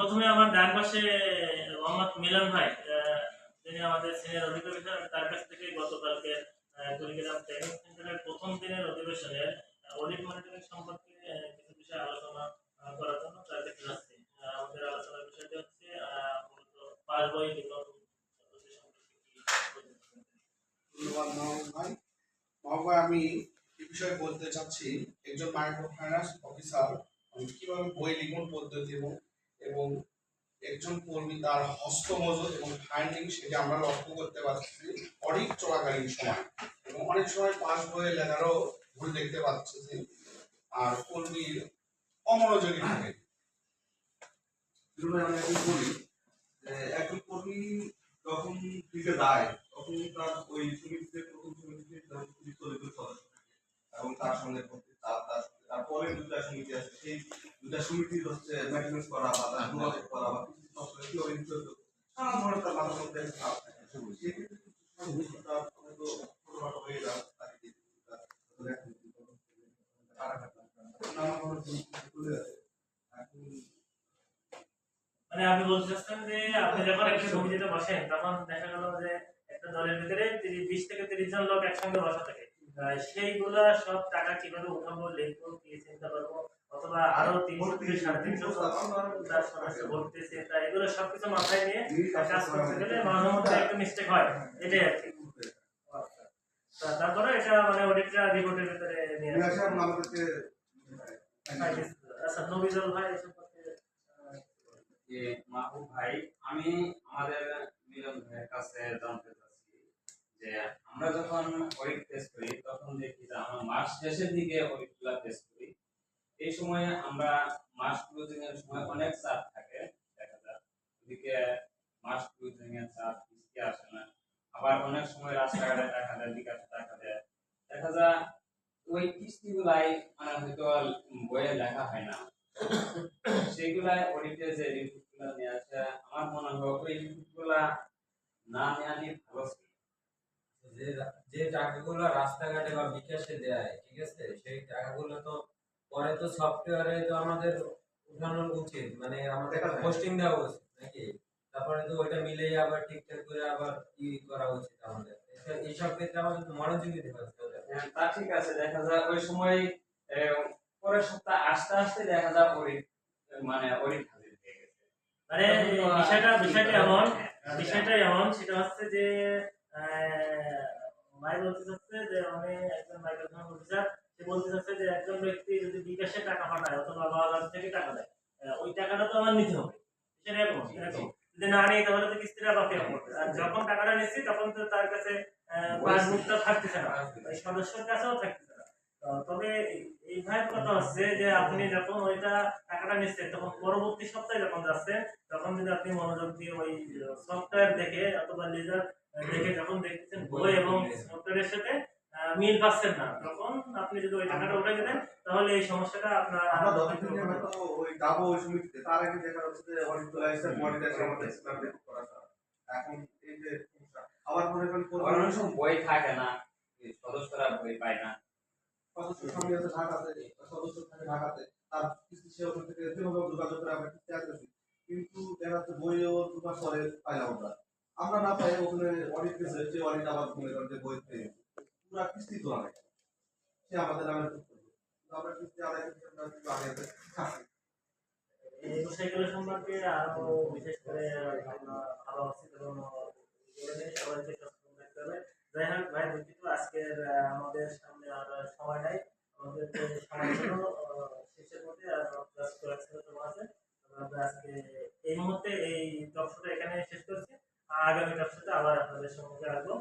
প্রথমে আমার ডান পাশে মোহাম্মদ মিলন ভাই, তিনি আমাদের সিনিয়র অডিটর অফিসার। তার কাছ থেকে গতকালকে কুড়িগ্রাম ট্রেনিং সেন্টারের প্রথম দিনের অধিবেশনের অডিট মনিটরিং সম্পর্কে কিছু বিষয় আলোচনা করার জন্য তার কাছে যাচ্ছি। আমাদের আলোচনার বিষয়টি হচ্ছে মূলত পাস বই নির্মাণ পদ্ধতি সম্পর্কে কি বলতে। ধন্যবাদ মাহবুব ভাই। মাহবুব ভাই, আমি এই বিষয়ে বলতে চাচ্ছি একজন মাইক্রো ফাইন্যান্স অফিসার কিভাবে বই লিখন পদ্ধতি এবং একজন কর্মী তার হস্তমজুত এবং ফাইন্ডিং সেটা আমরা লক্ষ্য করতে পারছি অডিট চলাকালীন সময়, এবং অনেক সময় পাস বইয়ে লেখারও ভুল দেখতে পাচ্ছি আর কর্মীর অমনোযোগী থাকে। আমি এখন বলি যে একজন কর্মী যখন দিতে যায় তখন তার ওই সমিতিতে প্রথম সমিতিতে চলিত সদস্য থাকে এবং তার সঙ্গে তারপরে দুটা সমিতি আছে, সেই দুটা সমিতির হচ্ছে মেনটেন্স করা বা তার যোগাযোগ করা বা কিছু সফটওয়্যার কিভাবে ইনস্টল করতে নানা ধরনের তার মাথার মধ্যে চাপ থাকে। সেক্ষেত্রে তার হয়তো ছোটখাটো হয়ে যায় তাকে নানা ধরনের চলে আসে। এখন মানে আপনি বলতে চাচ্ছেন যে আপনি যখন একটা সমিতিতে বসেন তখন দেখা গেল যে একটা দলের ভিতরে 20 থেকে 30 জন লোক একসঙ্গে বসা থাকে। সেইগুলা সব টাকা কিভাবে উঠাবো, লিখবো, কি চিন্তা করবো, অথবা আরো 300 থেকে 350 তার সদস্য ভর্তিছে, তা এগুলো সবকিছু মাথায় নিয়ে কাজ করতে গেলে মাঝে মধ্যে একটু মিস্টেক হয়, এটাই আর কি। তারপরে এটা মানে অডিটটা রিপোর্টের ভিতরে নিয়ে আসে আমাদেরকে। আচ্ছা, নবীজল ভাই যে মাহবুব ভাই, আমি আমাদের মিলন ভাইয়ের কাছে জানতে চাচ্ছি যে আমরা যখন অডিট টেস্ট করি তখন দেখি যে আমরা মাস শেষের দিকে অডিটগুলো টেস্ট করি। এই সময়ে আমরা মাস ক্লোজিং এর সময় অনেক চাপ থাকে, দেখা যায় ওদিকে মাস ক্লোজিং এর চাপ কিস্তি আসে না, আবার অনেক সময় রাস্তাঘাটে টাকা দেয়, বিকাশে টাকা দেয়, দেখা যায় ওই কিস্তিগুলাই মানে হয়তো বইয়ে লেখা হয় না, সেগুলাই অডিটে যে রিপোর্টগুলো নিয়ে আসে আমার মনে হয় ওই রিপোর্টগুলা না নেওয়াই ভালো ছিল। যে যে টাকাগুলো রাস্তাঘাটে বা বিকাশে দেয়, ঠিক আছে, সেই টাকাগুলো তো পরে তো সফটওয়্যারে তো আমাদের উঠানো উচিত, মানে আমাদের পোস্টিং দেওয়া উচিত নাকি, তারপরে তো ওইটা মিলেই আবার ঠিকঠাক করে আবার ই করা উচিত আমাদের। এইসব ক্ষেত্রে আমাদের মনোযোগী দিতে হবে। তা ঠিক আছে, দেখা যায় ওই সময় পরের সপ্তাহ আস্তে আস্তে দেখা যায় অডিট মানে অডিট হাজির হয়ে গেছে। মানে বিষয়টা এমন সেটা হচ্ছে যে ভাই বলতে চাচ্ছে যে আমি একজন মাইক্রোফোন অফিসার, সে বলতে চাচ্ছে যে একজন ব্যক্তি যদি বিকাশে টাকা পাঠায় অথবা বাবা থেকে টাকা দেয়, ওই টাকাটা তো আমার নিতে হবে। সেটা এরকম যদি না নিই তাহলে তো কিস্তিটা বাকি হবে। আর যখন টাকাটা নিচ্ছি তখন তো তার কাছে পাসবুকটা থাকতেছে না, ওই সদস্যের কাছেও থাকতেছে না। তবে এই ভাইয়ের কথা হচ্ছে যে আপনি যখন ওইটা টাকাটা নিচ্ছেন তখন পরবর্তী সপ্তাহে যখন যাচ্ছেন তখন যদি আপনি মনোযোগ দিয়ে ওই সফটওয়্যার দেখে অথবা লেজার দেখে যখন দেখতেছেন বই এবং সফটওয়্যারের সাথে মিল পাচ্ছেন না, তখন আপনি যদি ওই টাকাটা উঠে দিলেন তাহলে এই সমস্যাটা আপনার আমরা যতদিন ওই যাবো ওই সমিতিতে তার আগে দেখা যাচ্ছে যে অডিট চলে আসছে, অডিট এসে আমাদের স্ট্যান্ডার্ড করা এখন এই যে আবার মনে করেন অনেক সময় বই থাকে না, সদস্যরা বই পায় না, সদস্য সঙ্গে আছে ঢাকাতে, সদস্য থাকে ঢাকাতে, তার কিস্তি সে ওখান থেকে যেভাবে যোগাযোগ করে আমরা কিস্তি আসতেছি, কিন্তু দেখা যাচ্ছে বইও 2 মাস পরে পাইলাম আমরা না পাই ওখানে অডিট গেছে, যে অডিট আবার মনে করেন যে বই পেয়ে পুরা কিস্তি তোলা নাই, সে আমাদের নামে আমরা কিস্তি আদায় করতে আমরা আগে এই বিষয়গুলো সম্পর্কে আরো বিশেষ করে ভালো উচিত এবং সবাইকে সচেতন থাকতে হবে। যাই হোক ভাই, দুঃখিত আজকের আমাদের সামনে আর সময় নাই, আমাদের সময় ছিল শেষের মধ্যে আর ক্লাস আছে। আমরা আজকে এই মুহূর্তে এই টক শোটা এখানে শেষ করছি, আগামী টক শোতে আবার আপনাদের সম্মুখে আসবো।